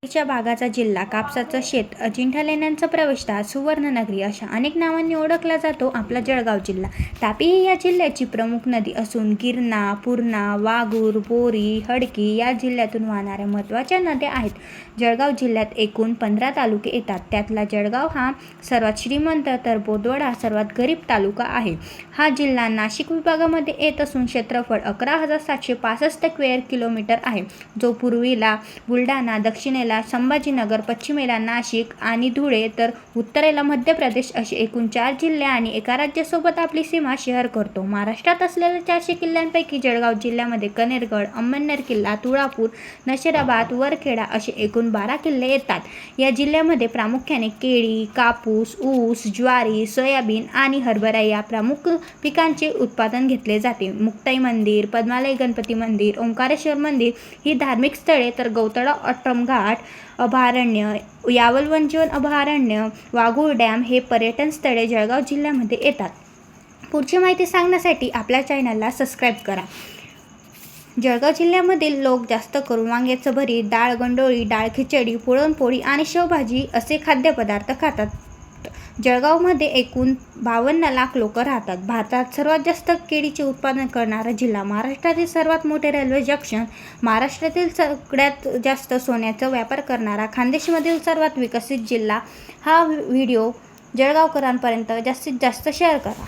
च्या भागाचा जिल्हा, कापसाचं शेत, अजिंठा लेण्यांचा प्रवेशद्वार, सुवर्णनगरी अशा अनेक नावांनी ओळखला जातो आपला जळगाव जिल्हा. तापी ही या जिल्ह्याची प्रमुख नदी असून गिरणा, पूर्णा, वाघूर, बोरी, हडकी या जिल्ह्यातून वाहणाऱ्या महत्त्वाच्या नद्या आहेत. जळगाव जिल्ह्यात एकूण 15 तालुके येतात. त्यातला जळगाव हा सर्वात श्रीमंत तर बोदवड हा सर्वात गरीब तालुका आहे. हा जिल्हा नाशिक विभागामध्ये येत असून क्षेत्रफळ 11,765 स्क्वेअर किलोमीटर आहे, जो पूर्वेला बुलढाणा, दक्षिणेला संभाजीनगर, पश्चिमेला नाशिक आणि धुळे तर उत्तरेला मध्य प्रदेश असे एकूण 4 जिल्हे आणि एका राज्यासोबत आपली सीमा शेअर करतो. महाराष्ट्रात असलेल्या 400 किल्ल्यांपैकी जळगाव जिल्ह्यामध्ये कनेरगड, अमळनेर किल्ला, तुळापूर, नशिराबाद, वरखेडा असे एकूण 12 किल्ले येतात. या जिल्ह्यामध्ये प्रामुख्याने केळी, कापूस, ऊस, ज्वारी, सोयाबीन आणि हरभरा या प्रमुख पिकांचे उत्पादन घेतले जाते. मुक्ताई मंदिर, पद्मालय गणपती मंदिर, ओंकारेश्वर मंदिर ही धार्मिक स्थळे तर गौतडा ऑटमघाट अभयारण्य, यावल वन्यजीव अभयारण्य, वाघूर डॅम हे पर्यटन स्थळे जळगाव जिल्ह्यामध्ये येतात. पुढची माहिती सांगण्यासाठी आपल्या चॅनलला सबस्क्राईब करा. जळगाव जिल्ह्यामधील लोक जास्त करून वांग्याचं भरीत, डाळ गंडोळी, डाळ खिचडी, पुरणपोळी आणि शेवभाजी असे खाद्यपदार्थ खातात. जळगावमध्ये एकूण 52 लाख लोक राहतात. भारतात सर्वात जास्त केळीचे उत्पादन करणारा जिल्हा, महाराष्ट्रातील सर्वात मोठे रेल्वे जंक्शन, महाराष्ट्रातील सगळ्यात जास्त सोन्याचा व्यापार करणारा, खानदेशमधील सर्वात विकसित जिल्हा. हा व्हिडिओ जळगावकरांपर्यंत जास्तीत जास्त शेअर करा.